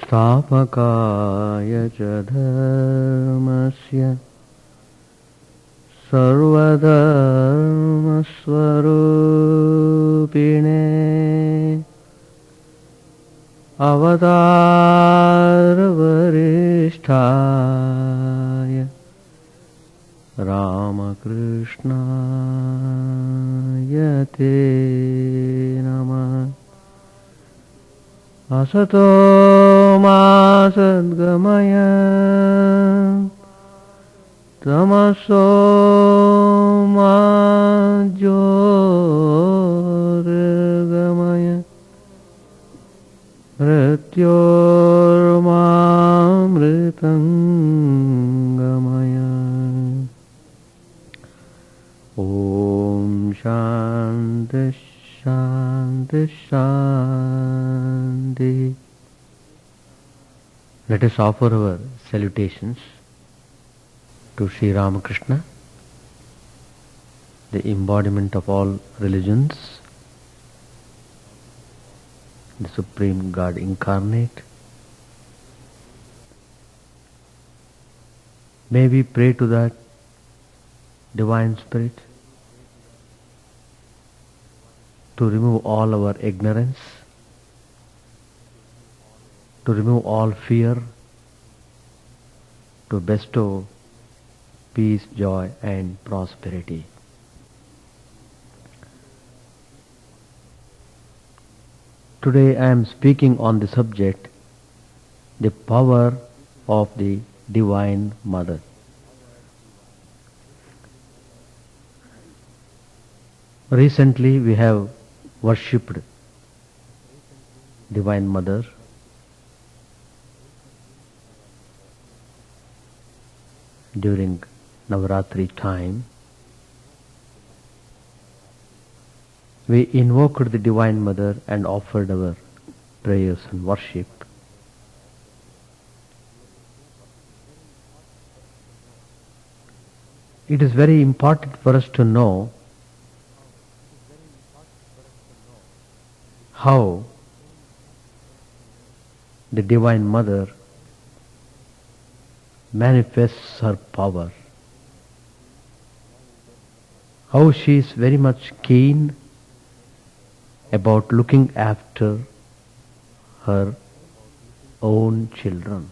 स्थापकाय च धर्मस्य सर्वधर्मस्वरूपिणे अवतारवरिष्ठाय रामकृष्णाय ते नमः। असतो मा सद्गमय तमसो मा ज्योतिर्गमय मृत्योर्मामृतङ्गमय। ॐ शान्ति शान्ति शान्ति। Let us offer our salutations to Sri Ramakrishna, the embodiment of all religions, the Supreme God incarnate. May we pray to that Divine Spirit to remove all our ignorance, to remove all fear, to bestow peace, joy and prosperity. Today I am speaking on the subject, the power of the Divine Mother. Recently we have worshipped Divine Mother. During Navaratri time, we invoked the Divine Mother and offered our prayers and worship. It is very important for us to know how the Divine Mother manifests her power, how she is very much keen about looking after her own children.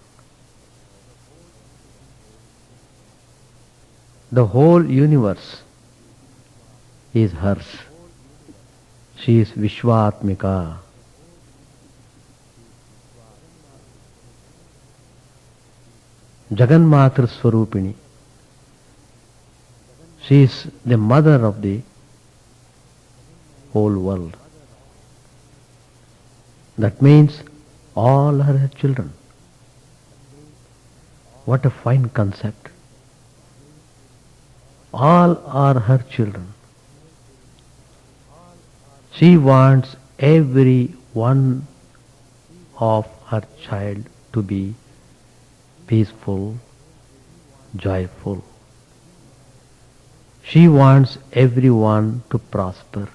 The whole universe is hers. She is Vishwatmika. Jaganmatar Swarupini. She is the mother of the whole world. That means all are her children. What a fine concept. All are her children. She wants every one of her child to be peaceful, joyful. She wants everyone to prosper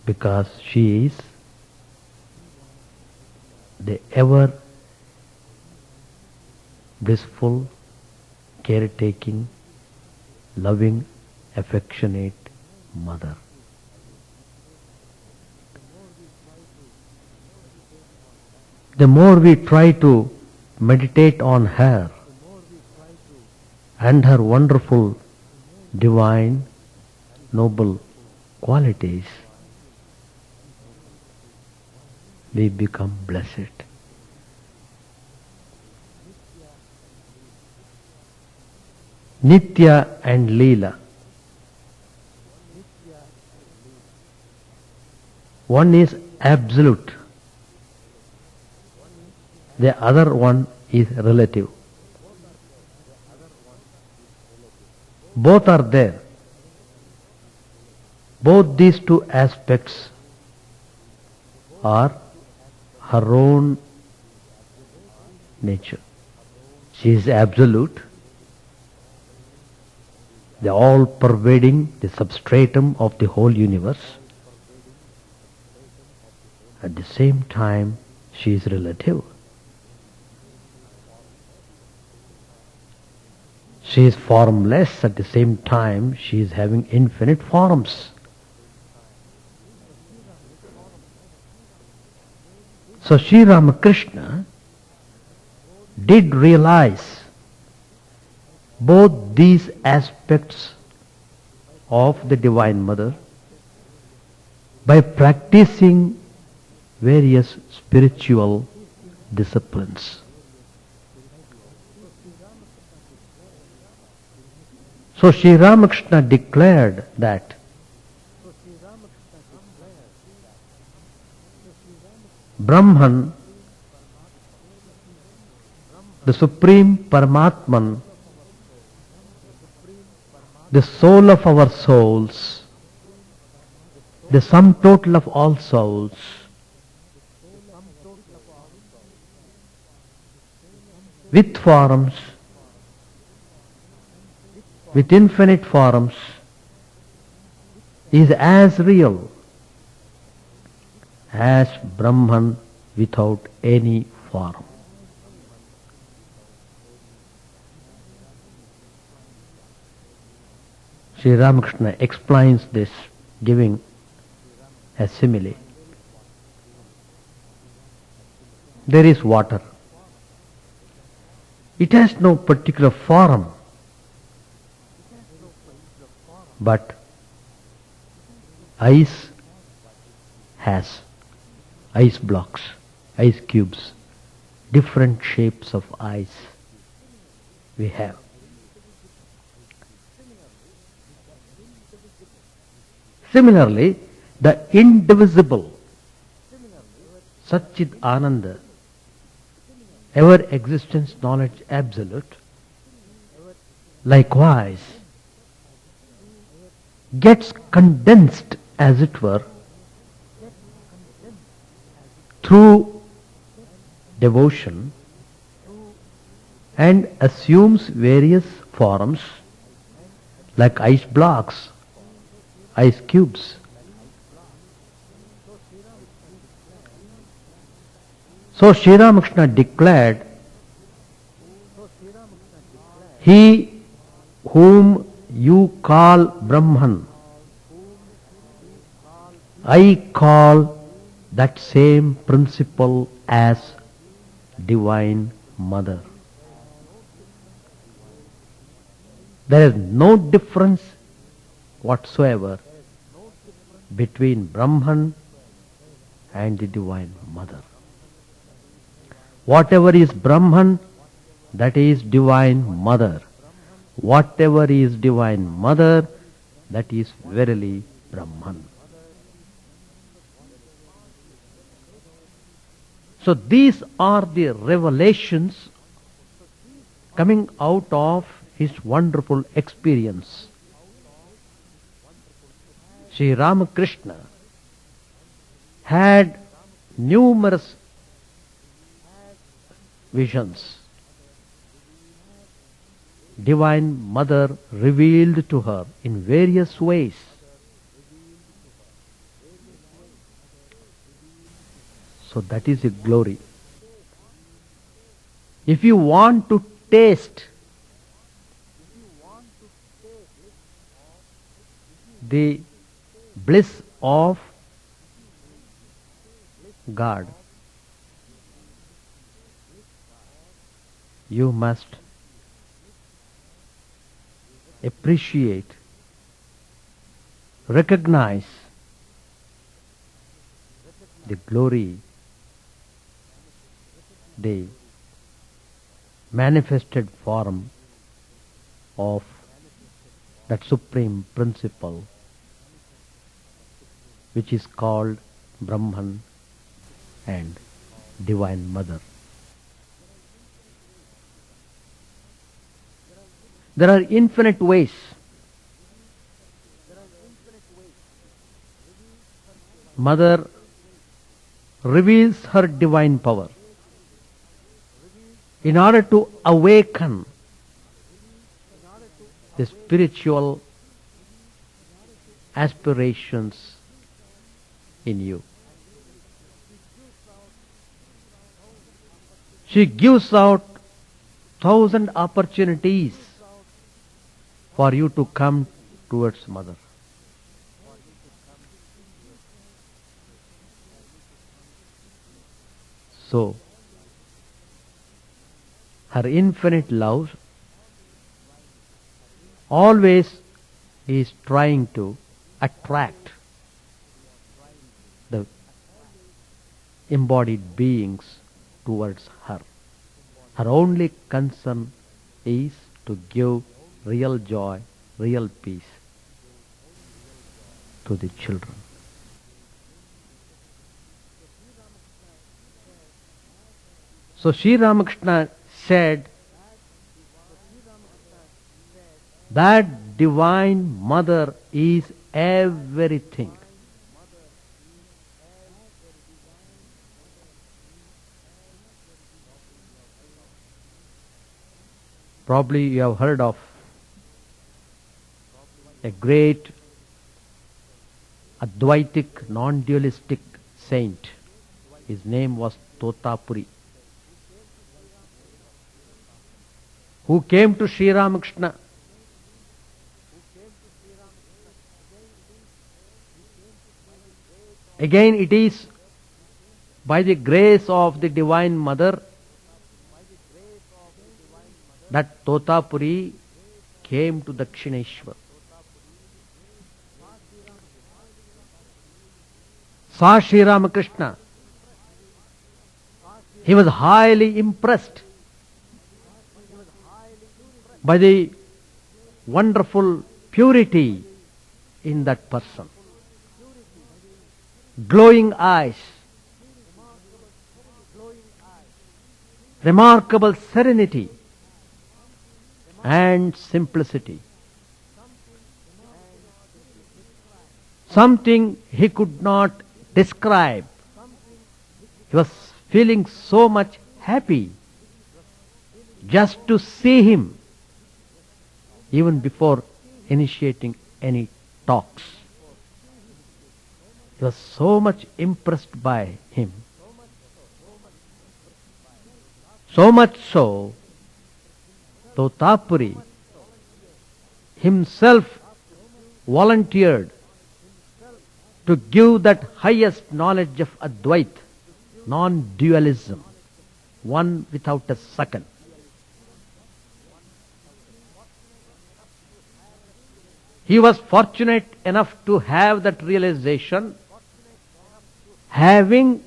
because she is the ever blissful, caretaking, loving, affectionate mother. The more we try to meditate on her and her wonderful, divine, noble qualities, we become blessed. Nitya and Leela. One is absolute. The other one is relative. Both are there. Both these two aspects are her own nature. She is absolute, the all-pervading, the substratum of the whole universe. At the same time, she is relative. She is formless, at the same time she is having infinite forms. So Sri Ramakrishna did realize both these aspects of the Divine Mother by practicing various spiritual disciplines. So Sri Ramakrishna declared that Brahman, the Supreme Paramatman, the soul of our souls, the sum total of all souls, with forms, with infinite forms, is as real as Brahman without any form. Sri Ramakrishna explains this giving a simile. There is water. It has no particular form, but ice has ice blocks, ice cubes, different shapes of ice we have. Similarly, the indivisible Satchid Ananda, ever existence, knowledge absolute, likewise gets condensed, as it were, through devotion and assumes various forms like ice blocks, ice cubes. So Sri Ramakrishna declared, he whom you call Brahman, I call that same principle as Divine Mother. There is no difference whatsoever between Brahman and the Divine Mother. Whatever is Brahman, that is Divine Mother. Whatever is Divine Mother, that is verily Brahman. So these are the revelations coming out of his wonderful experience. Sri Ramakrishna had numerous visions. Divine Mother revealed to her in various ways. So that is a glory. If you want to taste the bliss of God, you must appreciate, recognize the glory, the manifested form of that supreme principle which is called Brahman and Divine Mother. There are infinite ways. Mother reveals her divine power in order to awaken the spiritual aspirations in you. She gives out 1,000 opportunities for you to come towards Mother. So, her infinite love always is trying to attract the embodied beings towards her. Her only concern is to give real joy, real peace to the children. So Sri Ramakrishna said that Divine Mother is everything. Probably you have heard of a great Advaitic, non-dualistic saint. His name was Totapuri, who came to Sri Ramakrishna again. It is by the grace of the Divine Mother that Totapuri came to Dakshineshwar, saw Sri Ramakrishna. He was highly impressed by the wonderful purity in that person. Glowing eyes, remarkable serenity and simplicity. Something he could not describe. He was feeling so much happy just to see him, even before initiating any talks. He was so much impressed by him. So much so, Totapuri himself volunteered to give that highest knowledge of Advait, non-dualism, one without a second. He was fortunate enough to have that realization, having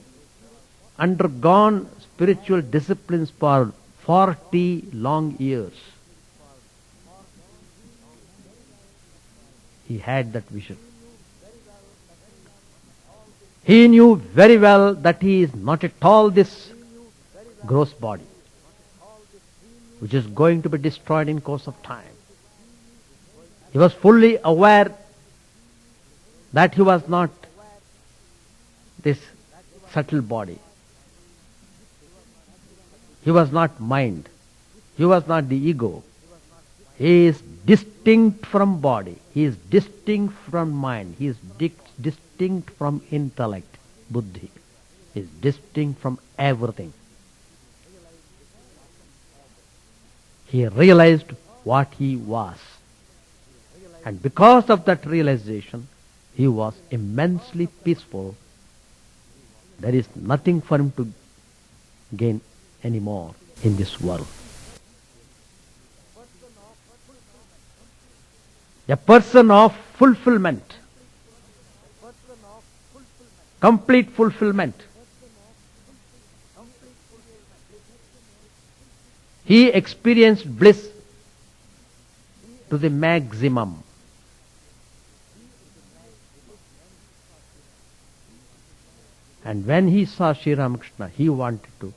undergone spiritual disciplines for 40 long years. He had that vision. He knew very well that he is not at all this gross body, which is going to be destroyed in course of time. He was fully aware that he was not this subtle body. He was not mind. He was not the ego. He is distinct from body. He is distinct from mind. He is distinct from intellect, buddhi. He is distinct from everything. He realized what he was. And because of that realization, he was immensely peaceful. There is nothing for him to gain anymore in this world. A person of fulfillment, complete fulfillment. He experienced bliss to the maximum. And when he saw Sri Ramakrishna, he wanted to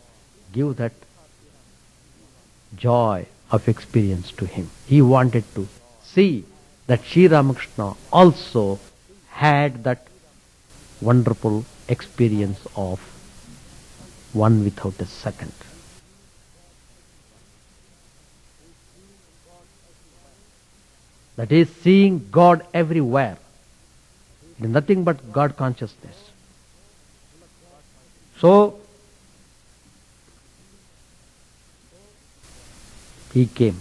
give that joy of experience to him. He wanted to see that Sri Ramakrishna also had that wonderful experience of one without a second. That is seeing God everywhere. It is nothing but God consciousness. So, he came.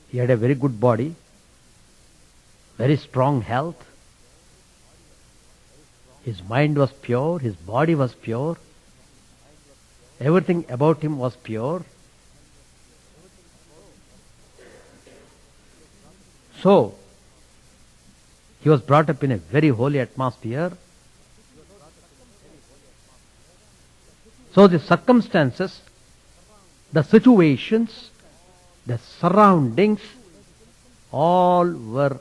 He had a very good body, very strong health. His mind was pure, his body was pure, everything about him was pure. So, he was brought up in a very holy atmosphere. So the circumstances, the situations, the surroundings, all were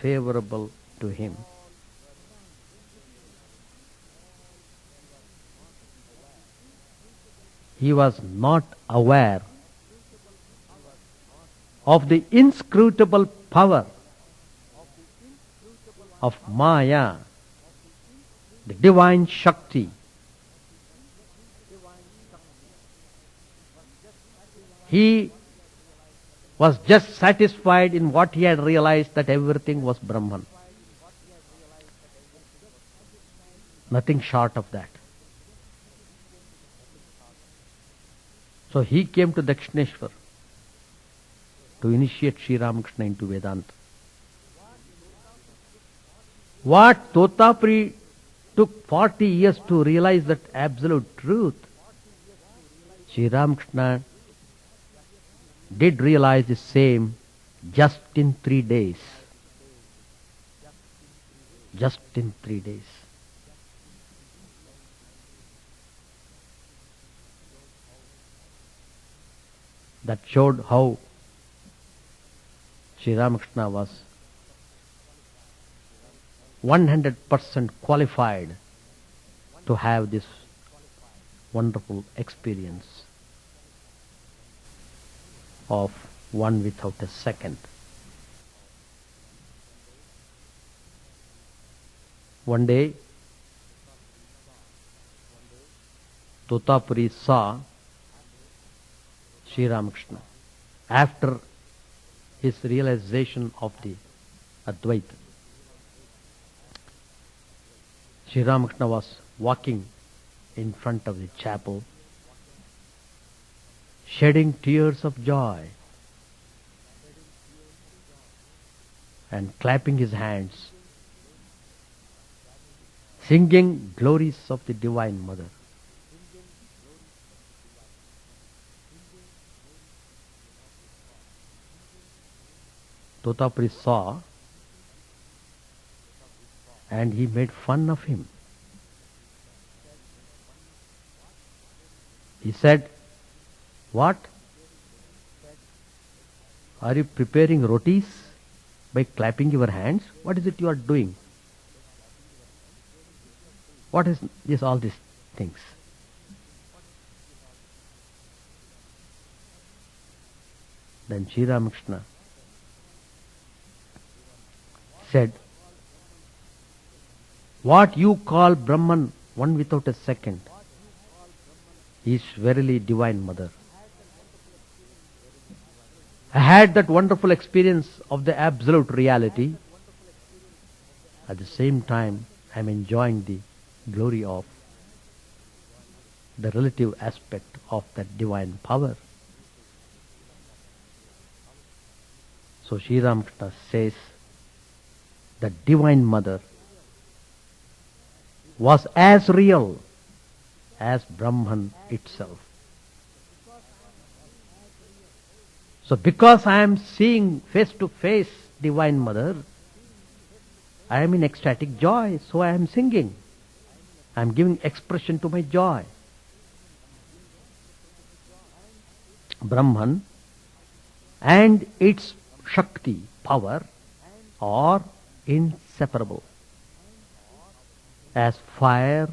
favorable to him. He was not aware of the inscrutable power of Maya, the divine Shakti. He was just satisfied in what he had realized, that everything was Brahman. Nothing short of that. So he came to Dakshineshwar to initiate Sri Ramakrishna into Vedanta. What Totapuri took 40 years to realize that absolute truth, Sri Ramakrishna did realize the same just in 3 days. Just in 3 days. That showed how Sri Ramakrishna was 100% qualified to have this wonderful experience of one without a second. One day, Totapuri saw Sri Ramakrishna after his realization of the Advaita. Sri Ramakrishna was walking in front of the chapel, shedding tears of joy and clapping his hands, singing glories of the Divine Mother. Totapuri saw and he made fun of him. He said, "What? Are you preparing rotis by clapping your hands? What is it you are doing? What is this, all these things?" Then Sri Ramakrishna said, "What you call Brahman, one without a second, is verily Divine Mother. I had that wonderful experience of the absolute reality. At the same time, I am enjoying the glory of the relative aspect of that divine power." So Sri Ramakrishna says that Divine Mother was as real as Brahman itself. So because I am seeing face to face Divine Mother, I am in ecstatic joy, so I am singing. I am giving expression to my joy. Brahman and its Shakti, power, are inseparable, as fire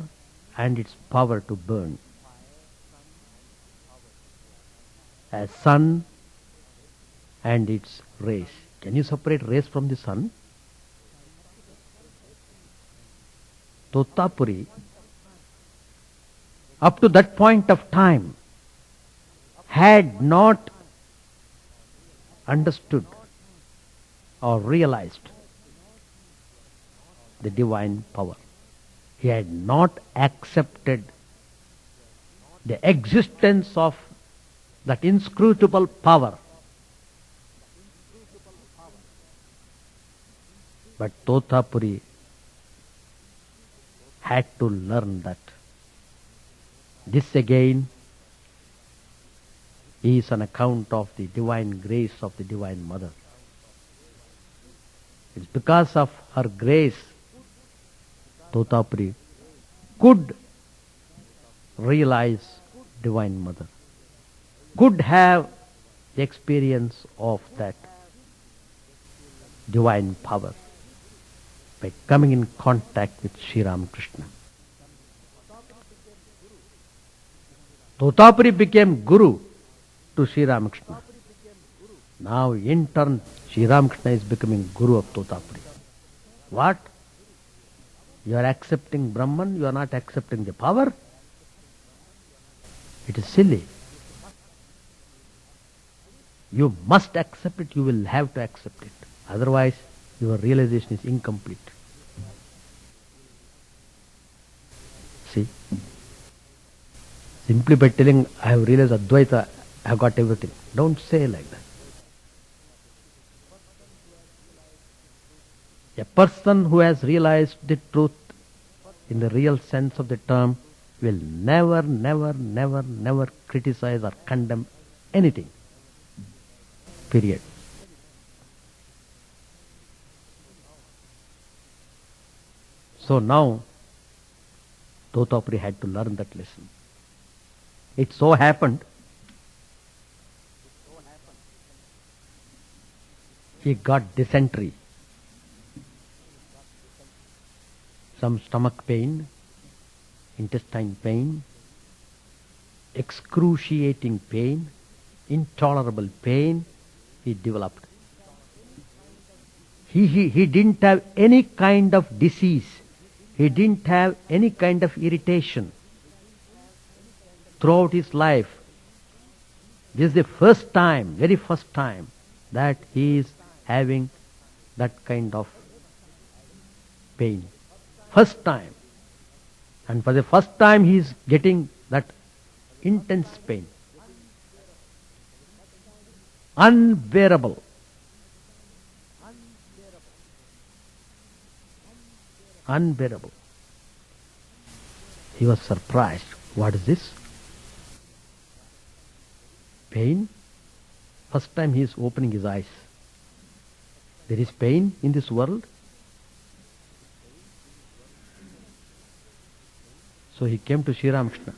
and its power to burn, as sun and its rays. Can you separate rays from the sun? Totapuri, up to that point of time, had not understood or realized the divine power. He had not accepted the existence of that inscrutable power But Totapuri had to learn that this again is an account of the divine grace of the Divine Mother. It's because of her grace Totapuri could realize Divine Mother, could have the experience of that divine power by coming in contact with Sri Ramakrishna. Totapuri became Guru to Sri Ramakrishna. Now in turn Sri Ramakrishna is becoming Guru of Totapuri. What? You are accepting Brahman, you are not accepting the power? It is silly. You must accept it, you will have to accept it. Otherwise, your realization is incomplete. See? Simply by telling, I have realized Advaita, I have got everything. Don't say like that. A person who has realized the truth in the real sense of the term will never, never, never, never criticize or condemn anything. Period. So now, Totapuri had to learn that lesson. It so happened, he got dysentery, some stomach pain, intestine pain, excruciating pain, intolerable pain he developed. He didn't have any kind of disease. He didn't have any kind of irritation throughout his life. This is the first time, very first time, that he is having that kind of pain. First time. And for the first time he is getting that intense pain. Unbearable. Unbearable. He was surprised. What is this? Pain? First time he is opening his eyes. There is pain in this world? So he came to Sri Ramakrishna.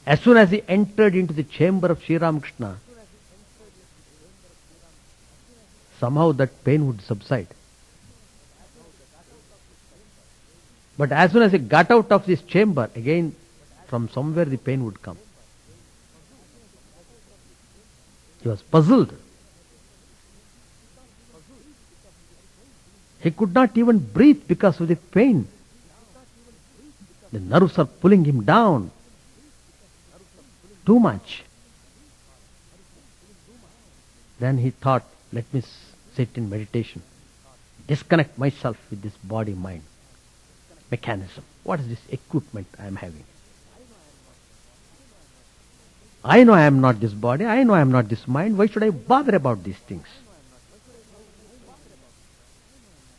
As soon as he entered into the chamber of Sri Ramakrishna, somehow that pain would subside. But as soon as he got out of this chamber, again from somewhere the pain would come. He was puzzled. He could not even breathe because of the pain. The nerves are pulling him down too much. Then he thought, let me sit in meditation, disconnect myself with this body-mind mechanism. What is this equipment I am having? I know I am not this body, I know I am not this mind. Why should I bother about these things?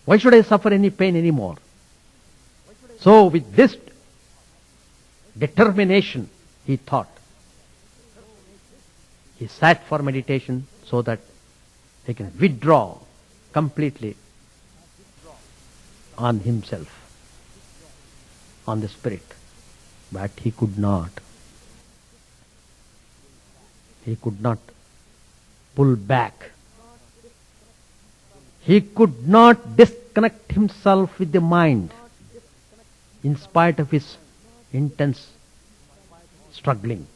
Why should I suffer any pain anymore? So with this determination, he thought, he sat for meditation so that he can withdraw completely on himself, on the spirit. But he could not. He could not pull back. He could not disconnect himself with the mind in spite of his intense struggling,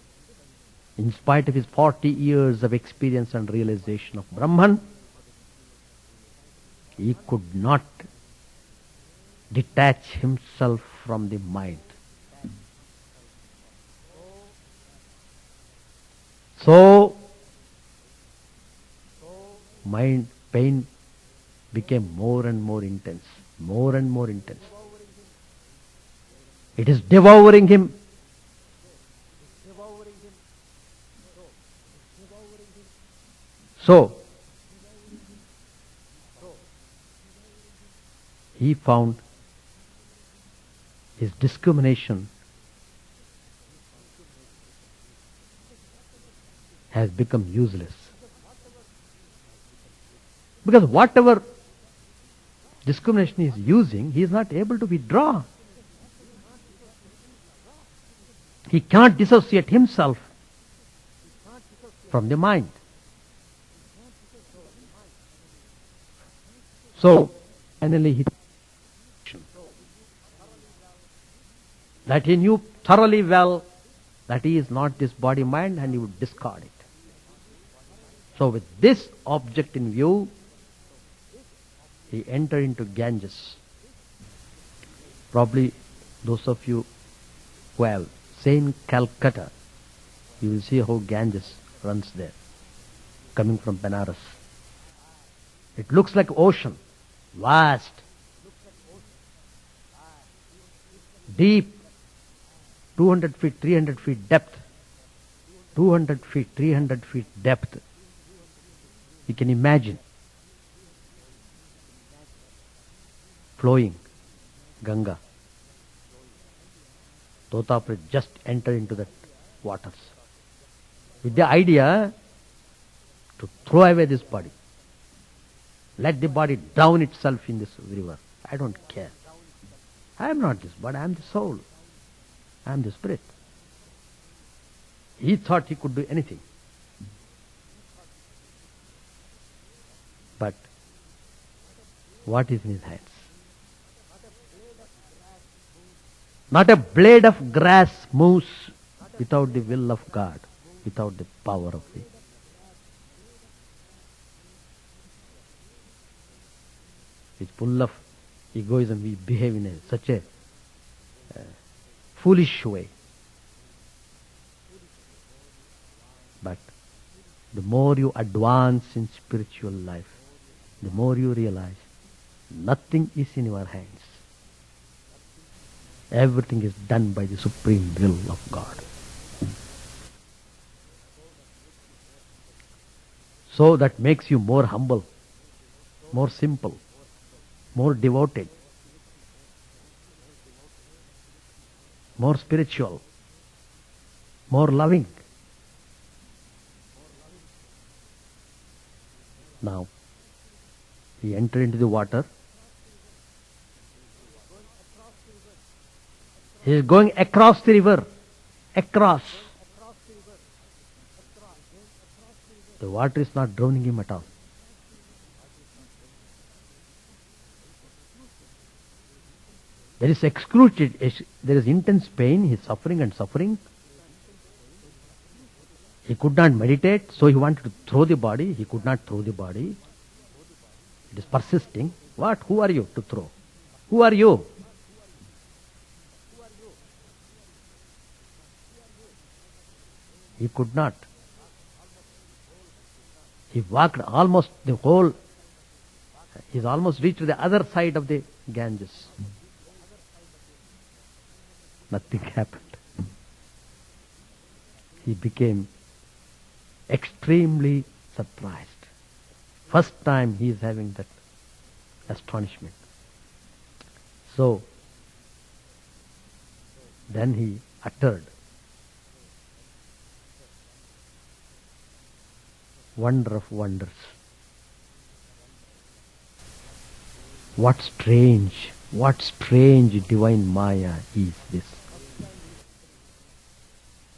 in spite of his 40 years of experience and realization of Brahman. He could not detach himself from the mind. So, mind pain became more and more intense, more and more intense. It is devouring him. So, he found his discrimination has become useless. Because whatever discrimination he is using, he is not able to withdraw. He cannot dissociate himself from the mind. So, finally that he knew thoroughly well that he is not this body-mind, and he would discard it. So with this object in view, he entered into Ganges. Probably those of you who have seen Calcutta, you will see how Ganges runs there, coming from Benares. It looks like ocean, vast, deep, 200 feet, 300 feet depth, 200 feet, 300 feet depth. You can imagine flowing Ganga. Totapuri just entered into that waters with the idea to throw away this body. Let the body drown itself in this river. I don't care. I am not this body, I am the soul. I am the spirit. He thought he could do anything. But what is in his hands? Not a blade of grass moves without the will of God, without the power of the. It's full of egoism. We behave in such a foolish way. But the more you advance in spiritual life, the more you realize nothing is in your hands. Everything is done by the supreme will of God. So that makes you more humble, more simple, more devoted, more spiritual, more loving. Now, he entered into the water. He is going across the river. Across. The water is not drowning him at all. There is there is intense pain. He is suffering and suffering. He could not meditate, so he wanted to throw the body. He could not throw the body. It is persisting. What? Who are you to throw? Who are you? He could not. He walked almost the whole. He's almost reached the other side of the Ganges. Nothing happened. He became extremely surprised. First time he is having that astonishment. So, then he uttered, wonder of wonders. What strange divine Maya is this.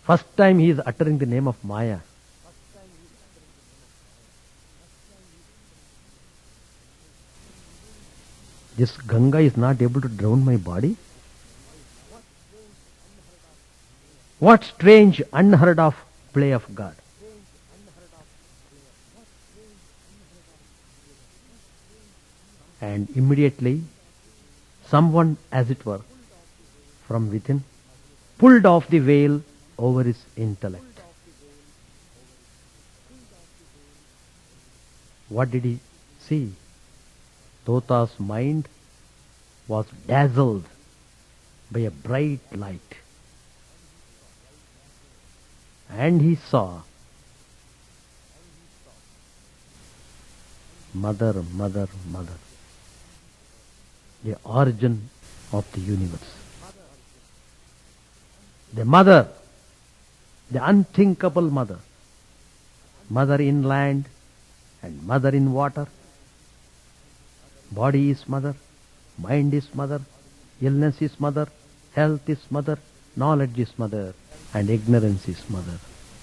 First time he is uttering the name of Maya. This Ganga is not able to drown my body? What strange, unheard of play of God. And immediately, someone, as it were, from within, pulled off the veil over his intellect. What did he see? Tota's mind was dazzled by a bright light. And he saw Mother, Mother, Mother. the origin of the universe. The mother, the unthinkable mother, mother in land and mother in water. Body is mother, mind is mother, illness is mother, health is mother, knowledge is mother, and ignorance is mother.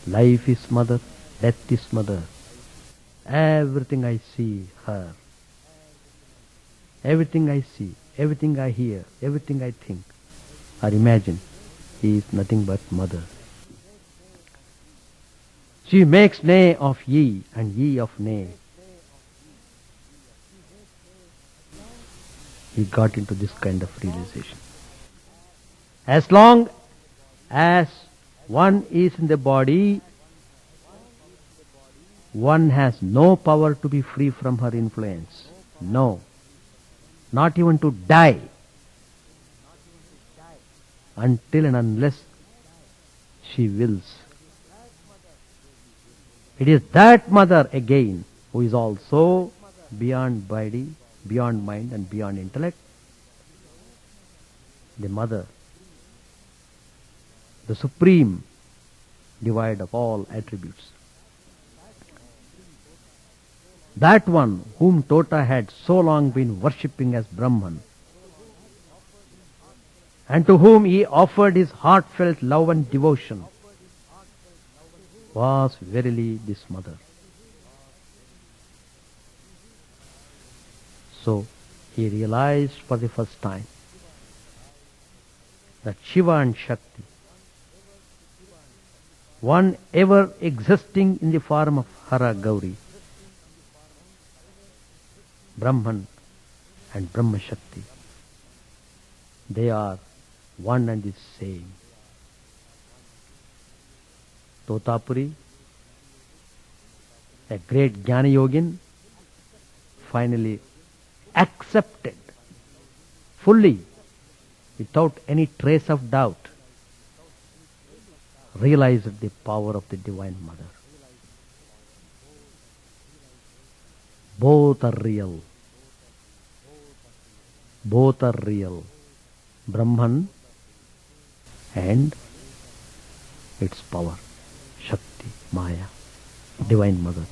Life is mother, death is mother. Everything I see, her. Everything I see, everything I hear, everything I think or imagine is nothing but mother. She makes nay of ye and ye of nay. He got into this kind of realization. As long as one is in the body, one has no power to be free from her influence. No. Not even to die. Until and unless she wills. It is that mother again who is also beyond body, beyond mind and beyond intellect. The mother, the supreme, devoid of all attributes. That one whom Tota had so long been worshipping as Brahman, and to whom he offered his heartfelt love and devotion, was verily this mother. So he realized for the first time that Shiva and Shakti, one ever existing in the form of Hara Gauri, Brahman and Brahma Shakti, they are one and the same. Totapuri, a great Jnana Yogin, finally accepted fully, without any trace of doubt, realized the power of the Divine Mother. Both are real. Both are real. Brahman and its power. Shakti, Maya, Divine Mother.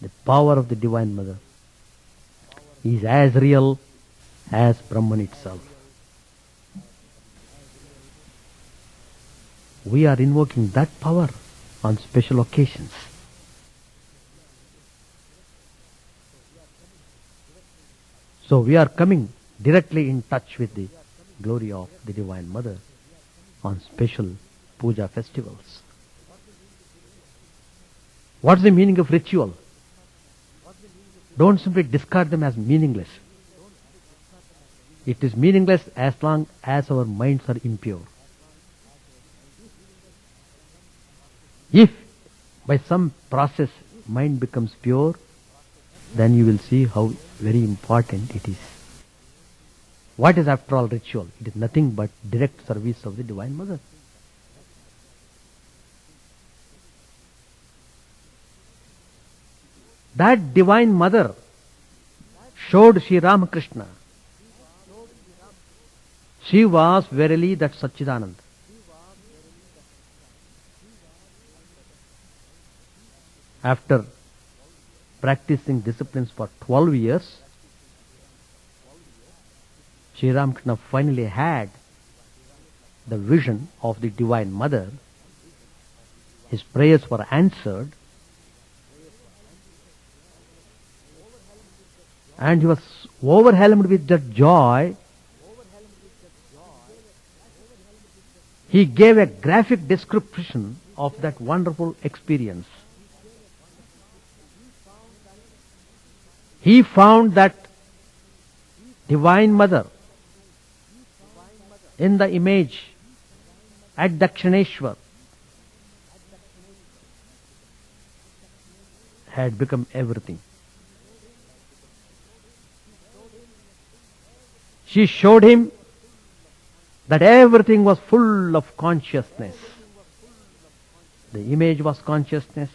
The power of the Divine Mother is as real as Brahman itself. We are invoking that power on special occasions. So we are coming directly in touch with the glory of the Divine Mother on special puja festivals. What's the meaning of ritual? Don't simply discard them as meaningless. It is meaningless as long as our minds are impure. If by some process mind becomes pure, then you will see how very important it is. What is after all ritual? It is nothing but direct service of the Divine Mother. That Divine Mother showed Sri Ramakrishna. She was verily that Satchidananda. After practicing disciplines for 12 years, Sri Ramakrishna finally had the vision of the Divine Mother. His prayers were answered, and he was overwhelmed with that joy. He gave a graphic description of that wonderful experience. He found that Divine Mother in the image at Dakshineshwar had become everything. She showed him that everything was full of consciousness. The image was consciousness,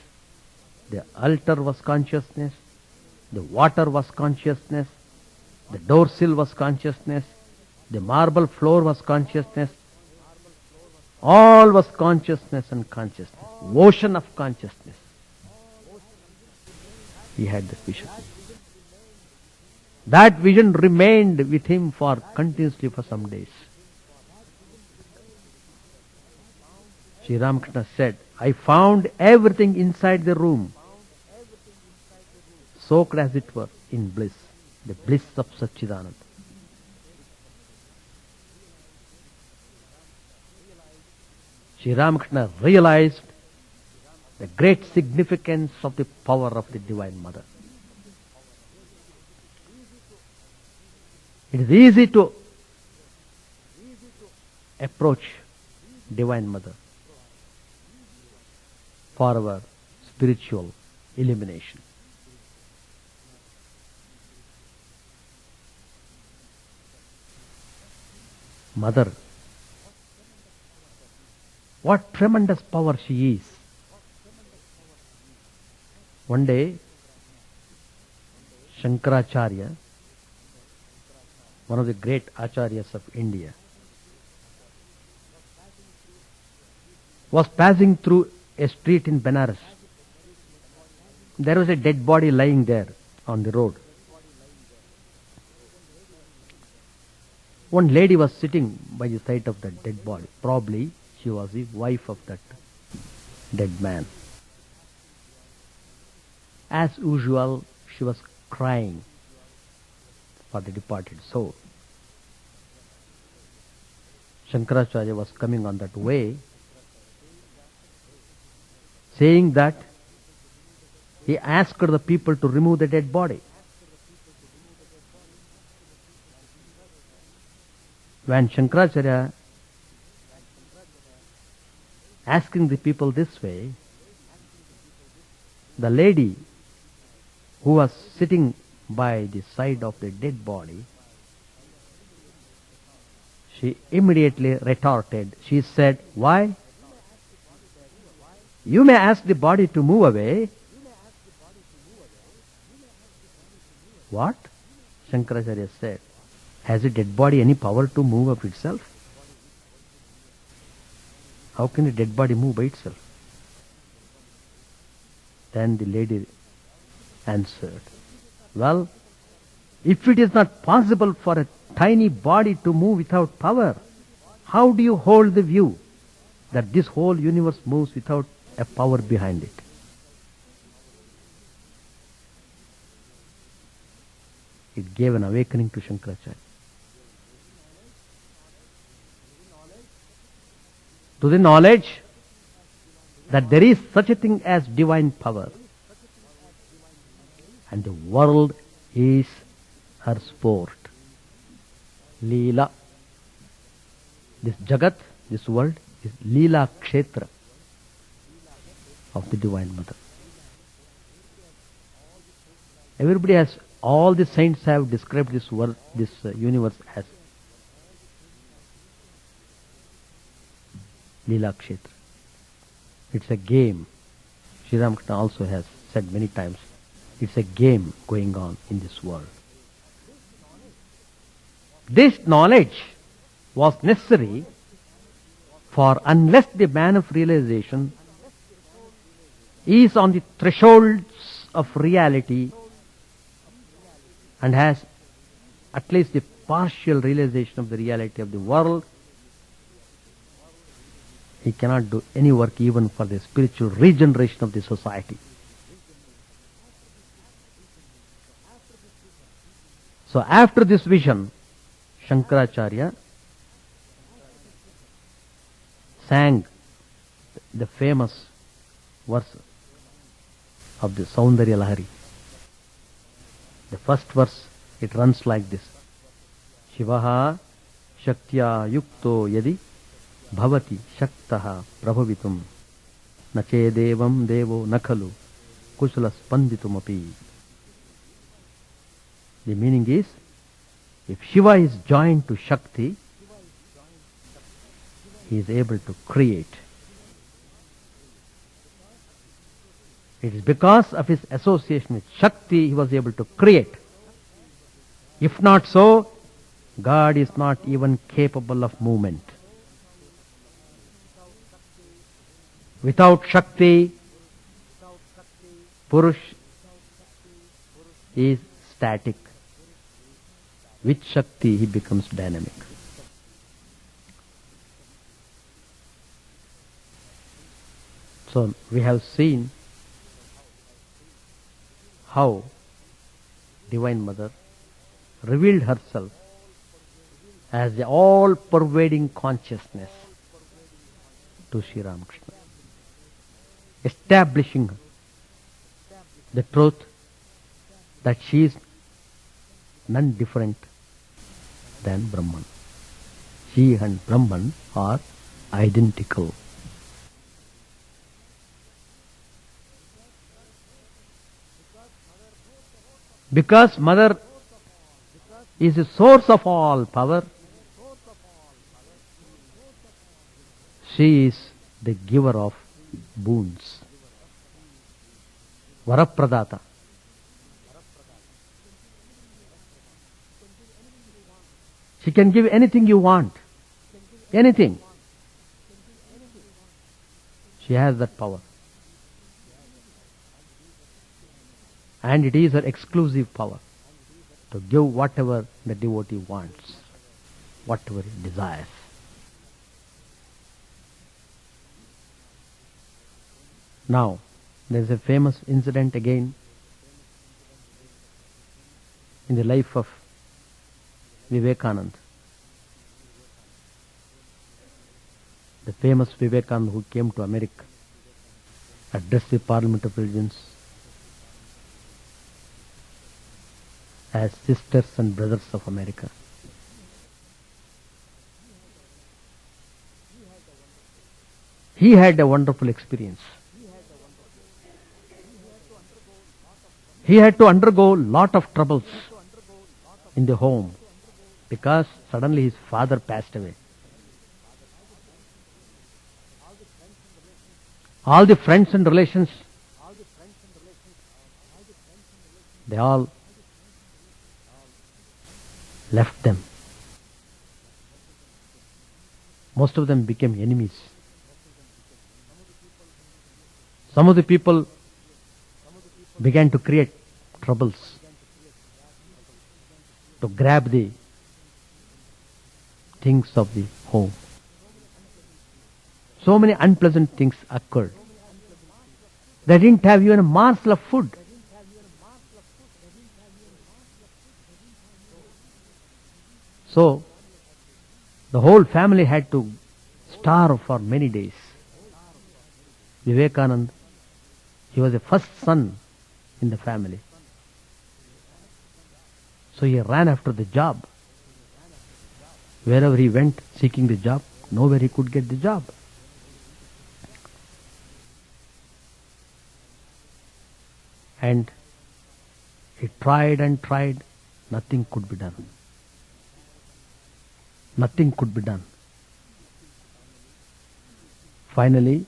the altar was consciousness, the water was consciousness, The door sill was consciousness. The marble floor was consciousness. All was consciousness and consciousness. Ocean of consciousness. He had this vision. That vision remained with him for continuously for some days. Sri Ramakrishna said, I found everything inside the room, soaked as it were in bliss, the bliss of Satchidananda. Sri Ramakrishna realized the great significance of the power of the Divine Mother. It is easy to approach Divine Mother for our spiritual illumination. Mother, what tremendous power she is. One day, Shankaracharya, one of the great acharyas of India, was passing through a street in Benares. There was a dead body lying there on the road. One lady was sitting by the side of that dead body. Probably she was the wife of that dead man. As usual, she was crying for the departed soul. Shankaracharya was coming on that way, saying that he asked the people to remove the dead body. When Shankaracharya asking the people this way, the lady who was sitting by the side of the dead body, she immediately retorted. She said, why? You may ask the body to move away. What? Shankaracharya said, has a dead body any power to move of itself? How can a dead body move by itself? Then the lady answered, well, if it is not possible for a tiny body to move without power, how do you hold the view that this whole universe moves without a power behind it? It gave an awakening to Shankaracharya. To the knowledge that there is such a thing as divine power, and the world is her sport. Leela. This Jagat, this world, is Leela Kshetra of the Divine Mother. Everybody has, all the saints have described this world, this universe as Leela Kshetra. It's a game. Sri Ramakrishna also has said many times, it's a game going on in this world. This knowledge was necessary, for unless the man of realization is on the thresholds of reality and has at least the partial realization of the reality of the world, he cannot do any work even for the spiritual regeneration of the society. So after this vision, Shankaracharya sang the famous verse of the Saundarya Lahari. The first verse, it runs like this. Shivaha Shaktya Yukto Yadi Bhavati Shaktaha Prabhavitum Nache Devam Devo Nakalu Kusala Spanditumapi. The meaning is, if Shiva is joined to Shakti, he is able to create. It is because of his association with Shakti he was able to create. If not so, God is not even capable of movement. Without Shakti, Purush is static. With Shakti, he becomes dynamic. So we have seen how Divine Mother revealed herself as the all-pervading consciousness to Sri Ramakrishna, establishing the truth that she is none different than Brahman. She and Brahman are identical. Because Mother is the source of all power, she is the giver of boons. Varapradata. She can give anything you want. Anything. She has that power. And it is her exclusive power to give whatever the devotee wants, whatever he desires. Now, there is a famous incident again in the life of Vivekananda. The famous Vivekananda who came to America, addressed the Parliament of Religions as sisters and brothers of America. He had a wonderful experience. He had to undergo lot of troubles in the home because suddenly his father passed away. All the friends and relations, they all left them. Most of them became enemies. Some of the people began to create troubles, to grab the things of the home. So many unpleasant things occurred. They didn't have even a morsel of food. So, the whole family had to starve for many days. Vivekananda, he was the first son in the family. So he ran after the job. Wherever he went seeking the job, nowhere he could get the job. And he tried and tried, nothing could be done. Nothing could be done. Finally,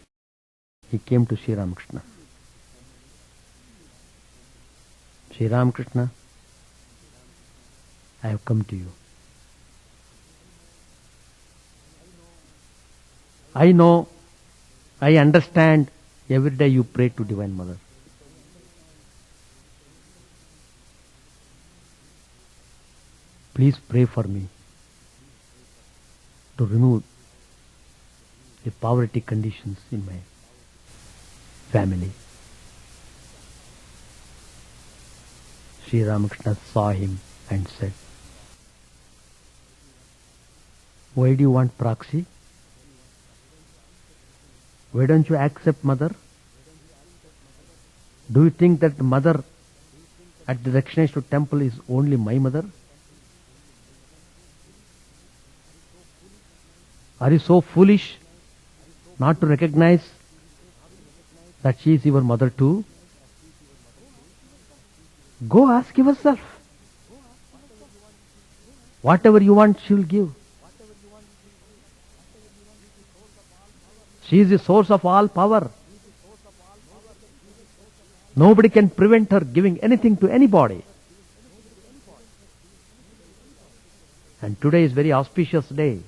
he came to Sri Ramakrishna. Sri Ramakrishna, I have come to you. I know, I understand, every day you pray to Divine Mother. Please pray for me to remove the poverty conditions in my family. Sri Ramakrishna saw him and said, why do you want proxy? Why don't you accept Mother? Do you think that Mother at the Dakshineshwar temple is only my mother? Are you so foolish not to recognize that she is your mother too? Go ask yourself. Whatever you want, she will give. She is the source of all power. Nobody can prevent her giving anything to anybody. And today is very auspicious day.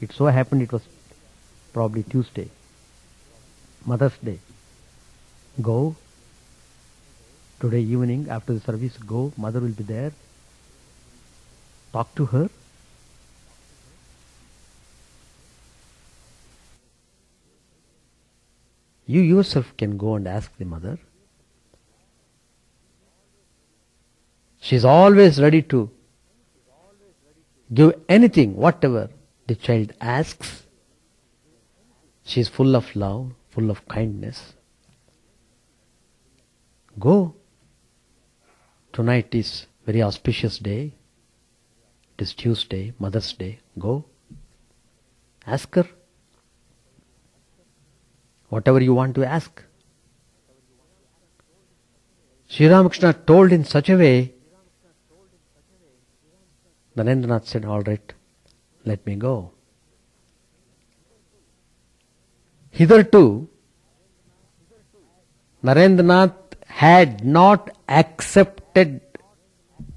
It so happened it was probably Tuesday, Mother's Day. Go. Today evening after the service, go. Mother will be there. Talk to her. You yourself can go and ask the mother. She is always ready to give anything, whatever the child asks. She is full of love, full of kindness. Go. Tonight is very auspicious day. It is Tuesday, Mother's Day. Go. Ask her. Whatever you want to ask. Sri Ramakrishna told in such a way, Narendranath said, all right, let me go. Hitherto, Narendranath had not accepted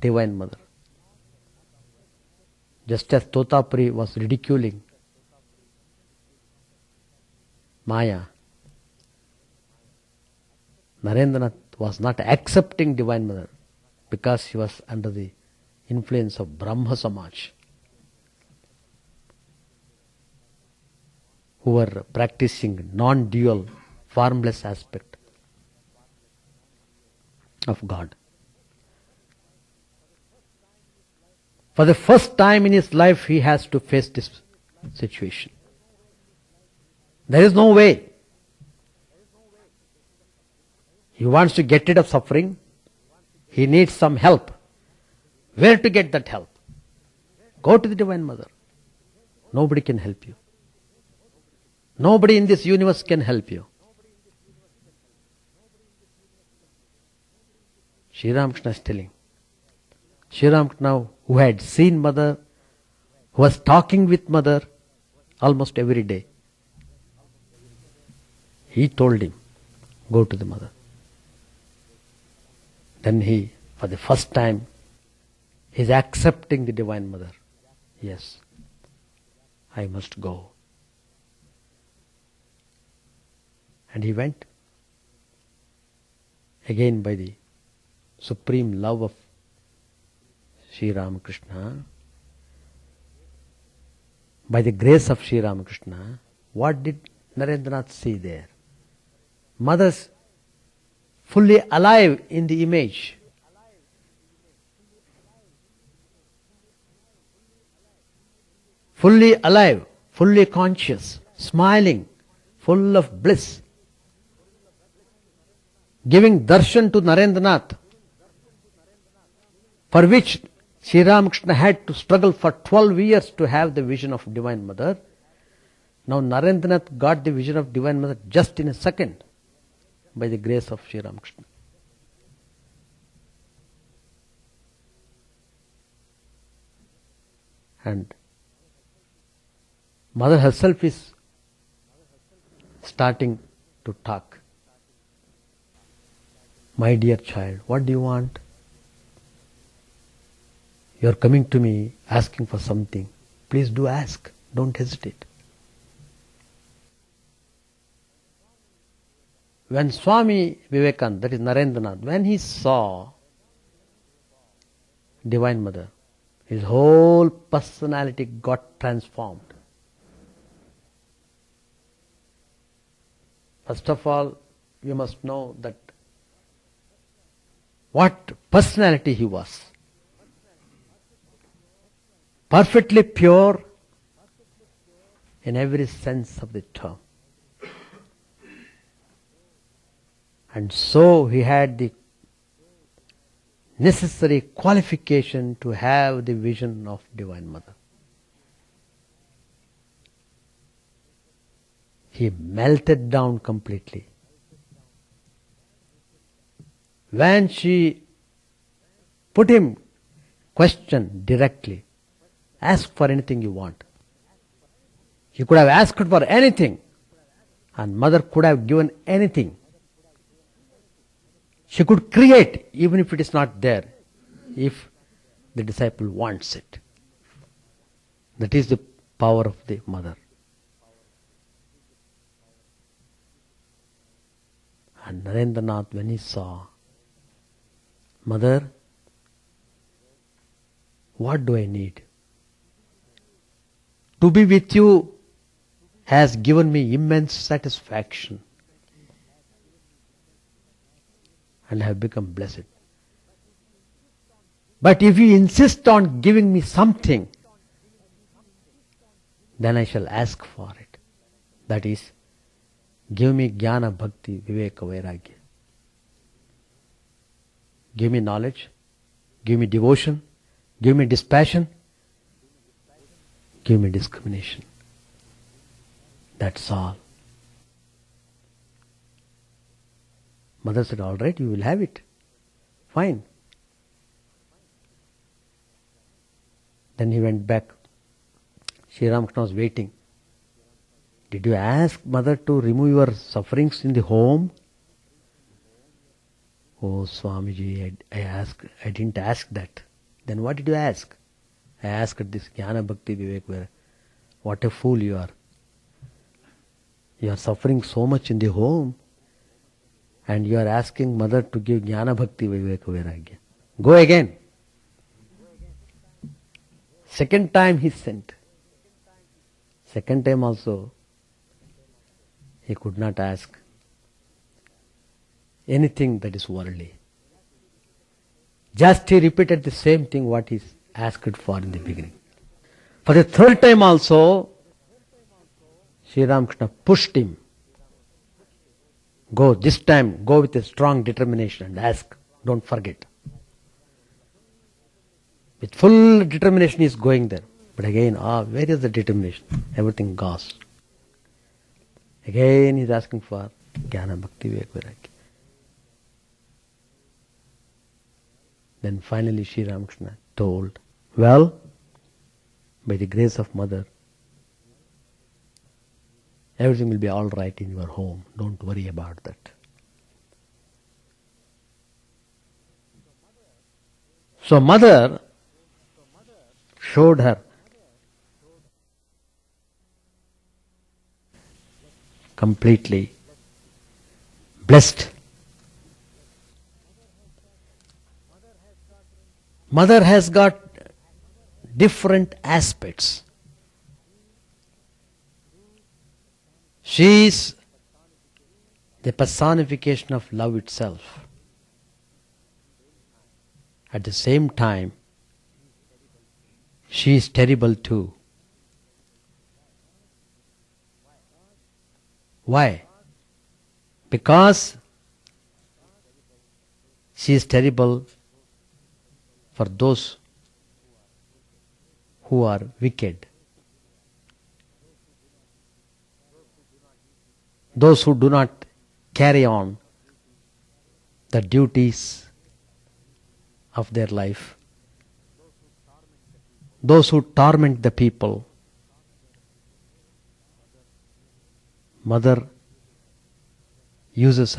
Divine Mother. Just as Totapuri was ridiculing Maya, Narendranath was not accepting Divine Mother because he was under the influence of Brahma Samaj, who were practicing non-dual, formless aspect of God. For the first time in his life, he has to face this situation. There is no way. He wants to get rid of suffering. He needs some help. Where to get that help? Go to the Divine Mother. Nobody can help you. Nobody in this universe can help you. Sri Ramakrishna is telling. Sri Ramakrishna, who had seen Mother, who was talking with Mother almost every day, he told him, go to the Mother. Then he, for the first time, he is accepting the Divine Mother. Yes, I must go. And he went. Again by the supreme love of Sri Ramakrishna, by the grace of Sri Ramakrishna, what did Narendranath see there? Mother's fully alive in the image. Fully alive, fully conscious, smiling, full of bliss, giving darshan to Narendranath, for which Sri Ramakrishna had to struggle for 12 years to have the vision of Divine Mother. Now Narendranath got the vision of Divine Mother just in a second by the grace of Sri Ramakrishna. And Mother herself is starting to talk. My dear child, what do you want? You are coming to me asking for something. Please do ask. Don't hesitate. When Swami Vivekananda, that is Narendranath, when he saw Divine Mother, his whole personality got transformed. First of all, you must know that what personality he was. Perfectly pure in every sense of the term. And so he had the necessary qualification to have the vision of Divine Mother. He melted down completely. When she put him question directly, ask for anything you want. He could have asked for anything, and Mother could have given anything. She could create, even if it is not there, if the disciple wants it. That is the power of the mother. And Narendranath, when he saw, Mother, what do I need? To be with you has given me immense satisfaction and I have become blessed. But if you insist on giving me something, then I shall ask for it. That is, give me jnana, bhakti, viveka, vairagya. Give me knowledge, give me devotion, give me dispassion, give me discrimination. That's all. Mother said, all right, you will have it. Fine. Then he went back. Sri Ramakrishna was waiting. Did you ask Mother to remove your sufferings in the home? Oh, Swamiji, I didn't ask that. Then what did you ask? I asked this Jnana Bhakti Vivek. What a fool you are. You are suffering so much in the home and you are asking Mother to give Jnana Bhakti Vivek Vairagya. Go again. Second time he sent. Second time also he could not ask anything that is worldly. Just he repeated the same thing what he asked for in the beginning. For the third time also, Sri Ramakrishna pushed him. Go, this time go with a strong determination and ask, don't forget. With full determination he is going there. But again, where is the determination? Everything goes. Again he is asking for Jnana Bhakti Vivek Vairagya. Then finally Sri Ramakrishna told, well, by the grace of Mother, everything will be all right in your home. Don't worry about that. So Mother showed her completely blessed. Mother has got different aspects. She is the personification of love itself. At the same time, she is terrible too. Why? Because she is terrible for those who are wicked, those who do not carry on the duties of their life, those who torment the people. Mother uses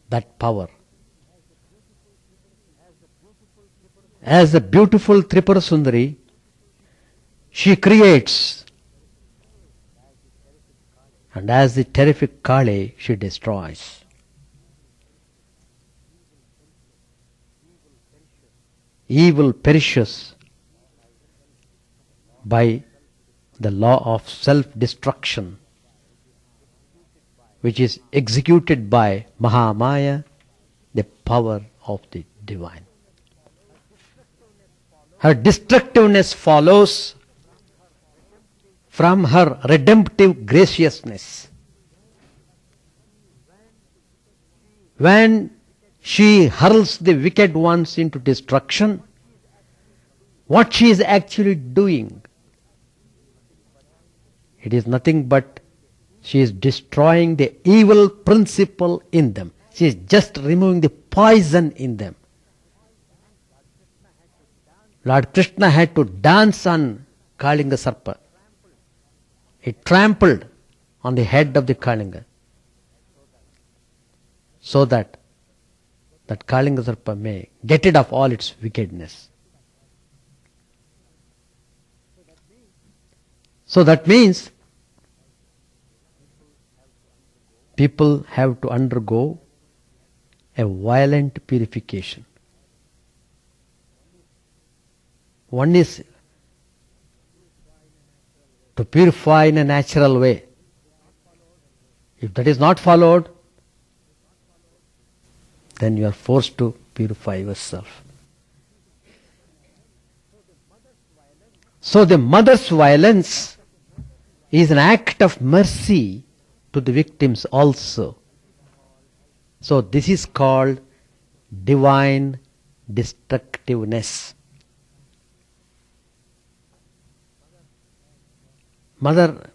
that power. As the beautiful Tripura Sundari, she creates, and as the terrific Kali, she destroys. Evil perishes by the law of self-destruction, which is executed by Mahamaya, the power of the divine. Her destructiveness follows from her redemptive graciousness. When she hurls the wicked ones into destruction, what she is actually doing? It is nothing but she is destroying the evil principle in them. She is just removing the poison in them. Lord Krishna had to dance on Kalinga Sarpa. He trampled on the head of the Kalinga so that that Kalinga Sarpa may get rid of all its wickedness. So that means people have to undergo a violent purification. One is to purify in a natural way. If that is not followed, then you are forced to purify yourself. So the mother's violence is an act of mercy to the victims also. So this is called divine destructiveness. Mother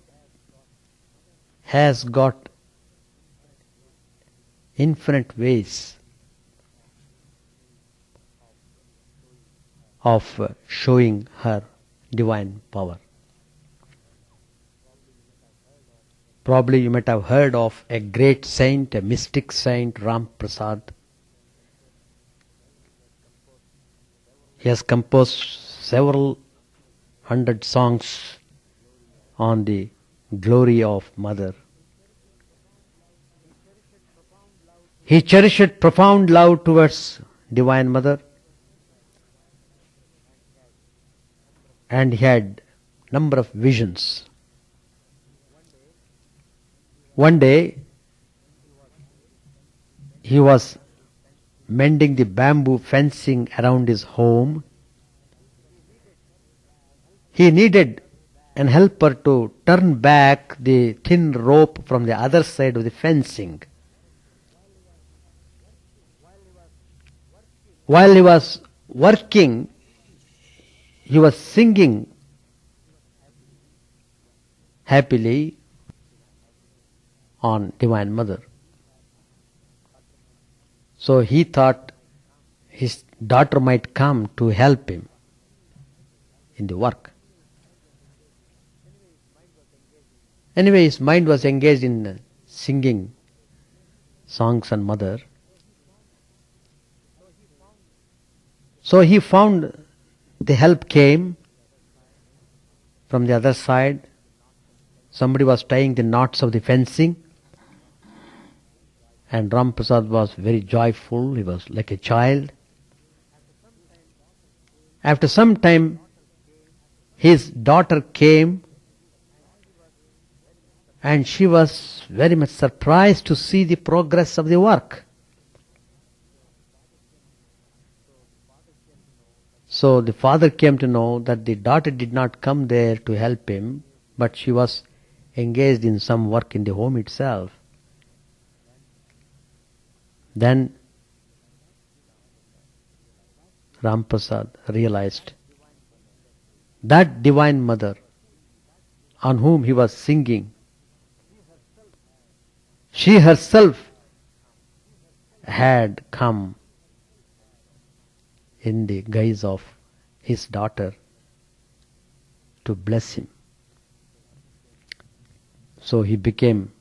has got infinite ways of showing her divine power. Probably you might have heard of a great saint, a mystic saint, Ram Prasad. He has composed several hundred songs on the glory of Mother. He cherished profound love towards Divine Mother, and he had number of visions. One day he was mending the bamboo fencing around his home. He needed an helper to turn back the thin rope from the other side of the fencing. While he was working, he was singing happily on Divine Mother. So he thought his daughter might come to help him in the work. Anyway, his mind was engaged in singing songs on Mother. So he found the help came from the other side. Somebody was tying the knots of the fencing, and Ram Prasad was very joyful. He was like a child. After some time, his daughter came, and she was very much surprised to see the progress of the work. So the father came to know that the daughter did not come there to help him, but she was engaged in some work in the home itself. Then Ram Prasad realized that Divine Mother on whom he was singing, she herself had come in the guise of his daughter to bless him. So he became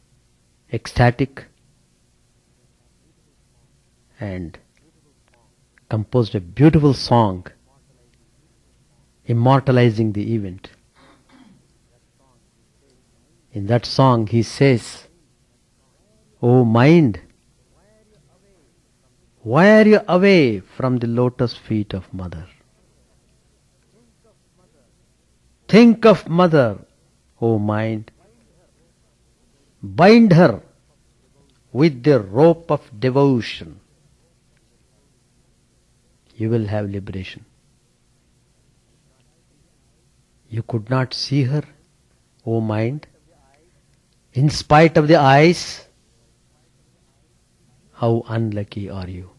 ecstatic and composed a beautiful song immortalizing the event. In that song he says, "O mind, why are you away from the lotus feet of Mother? Think of Mother, O mind. Bind her with the rope of devotion. You will have liberation." You could not see her, O mind, in spite of the eyes. How unlucky are you?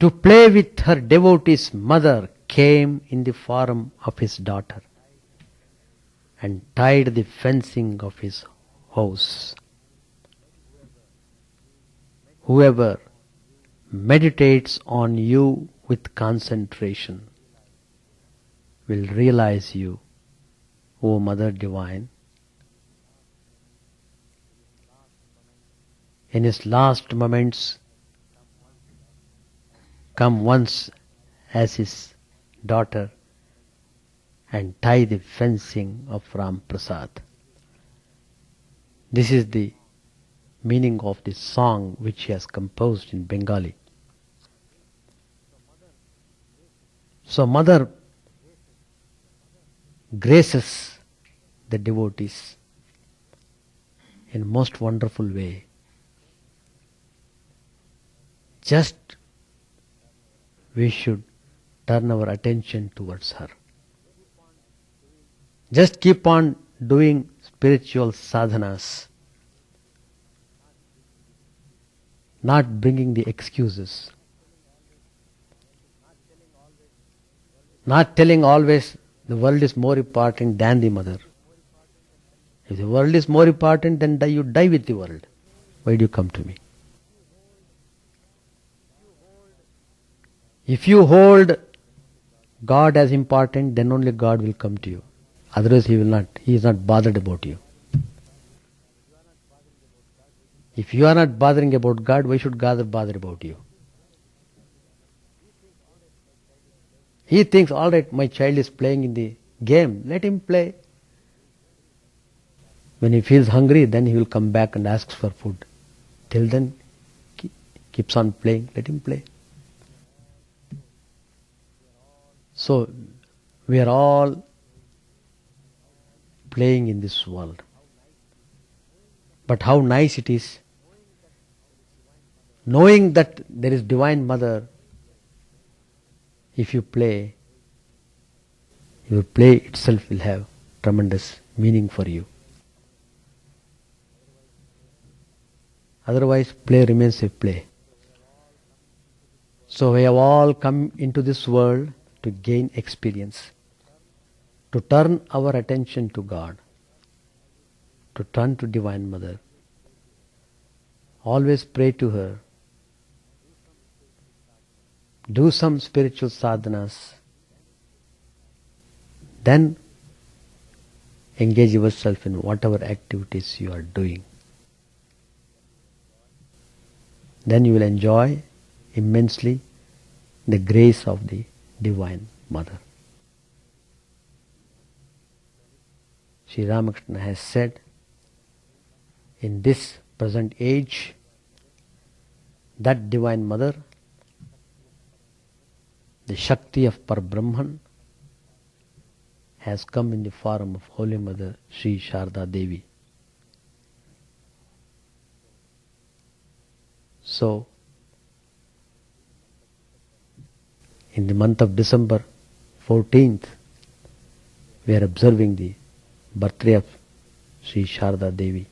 To play with her devotee's mother came in the form of his daughter and tied the fencing of his house. Whoever meditates on you with concentration will realize you, O Mother Divine. In his last moments, come once as his daughter and tie the fencing of Ram Prasad. This is the meaning of the song which he has composed in Bengali. So Mother graces the devotees in a most wonderful way. Just we should turn our attention towards her. Just keep on doing spiritual sadhanas, not bringing the excuses, not telling always the world is more important than the mother. If the world is more important, then you die with the world. Why do you come to me? If you hold God as important, then only God will come to you. Otherwise He will not. He is not bothered about you. If you are not bothering about God, why should God bother about you? He thinks, all right, my child is playing in the game, let him play. When he feels hungry, then he will come back and asks for food. Till then, keeps on playing, let him play. So, we are all playing in this world. But how nice it is, knowing that there is Divine Mother. If you play, your play itself will have tremendous meaning for you. Otherwise, play remains a play. So we have all come into this world to gain experience, to turn our attention to God, to turn to Divine Mother. Always pray to her. Do some spiritual sadhanas. Then engage yourself in whatever activities you are doing. Then you will enjoy immensely the grace of the Divine Mother. Sri Ramakrishna has said, in this present age, that Divine Mother, the Shakti of Parabrahman, has come in the form of Holy Mother Sri Sharda Devi. So, in the month of December 14th, we are observing the birthday of Sri Sharda Devi,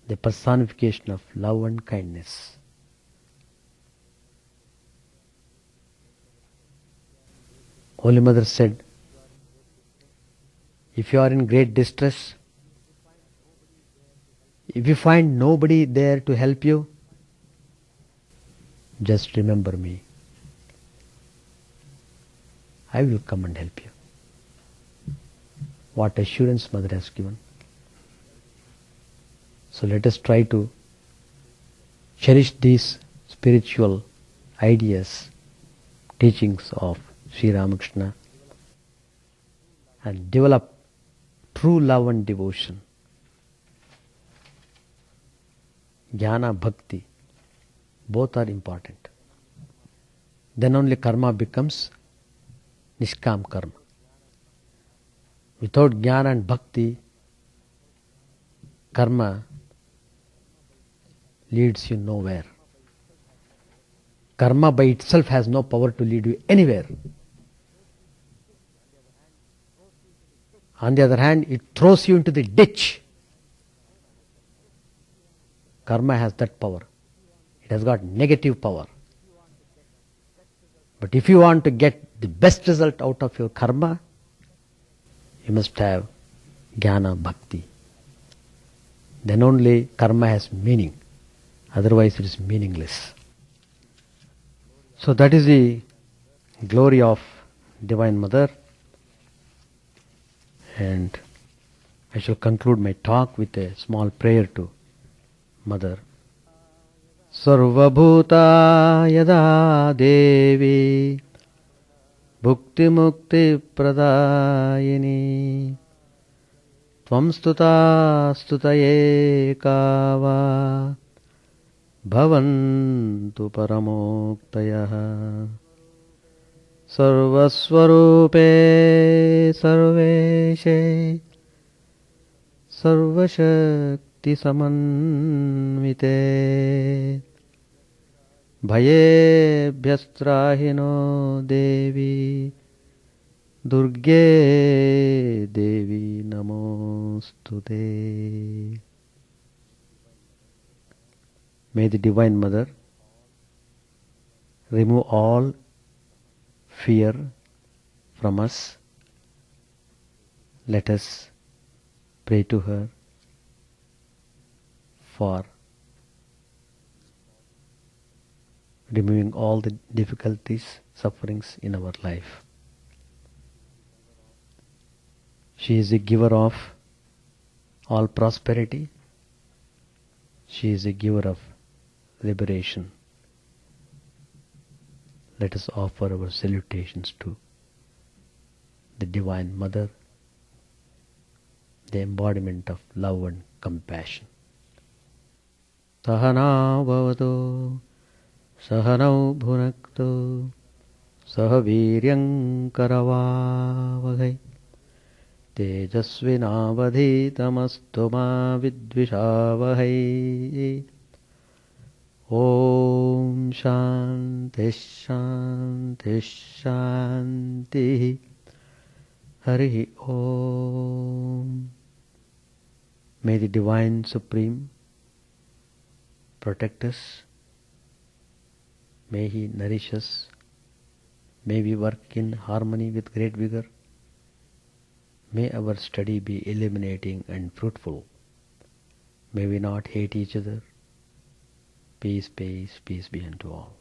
the personification of love and kindness. Holy Mother said, if you are in great distress, if you find nobody there to help you, just remember me. I will come and help you. What assurance Mother has given. So let us try to cherish these spiritual ideas, teachings of Sri Ramakrishna, and develop true love and devotion. Jnana, bhakti, both are important. Then only karma becomes nishkam karma. Without jnana and bhakti, karma leads you nowhere. Karma by itself has no power to lead you anywhere. On the other hand, it throws you into the ditch. Karma has that power. It has got negative power. But if you want to get the best result out of your karma, you must have jnana bhakti. Then only karma has meaning. Otherwise it is meaningless. So that is the glory of Divine Mother. And I shall conclude my talk with a small prayer to Mother. Sarvabhuta yada devi Bhukti Mukti Pradayini Tvam Stuta Stutaye Kava Bhavantu Paramoktayah Sarvaswarupe Sarveshe Sarvashakti Samanvite Bhayebhyastrahino Devi Durge Devi Namostute. May the Divine Mother remove all fear from us. Let us pray to her for removing all the difficulties, sufferings in our life. She is the giver of all prosperity. She is the giver of liberation. Let us offer our salutations to the Divine Mother, the embodiment of love and compassion. Sahana bhavatu Sahanau bhunaktu Sahaviryam karavavahai Tejasvinavadhitamastu ma vidvishavahai. Om Shanti Shanti Shanti. Hari Om. May the Divine Supreme protect us. May He nourish us. May we work in harmony with great vigor. May our study be illuminating and fruitful. May we not hate each other. Peace, peace, peace be unto all.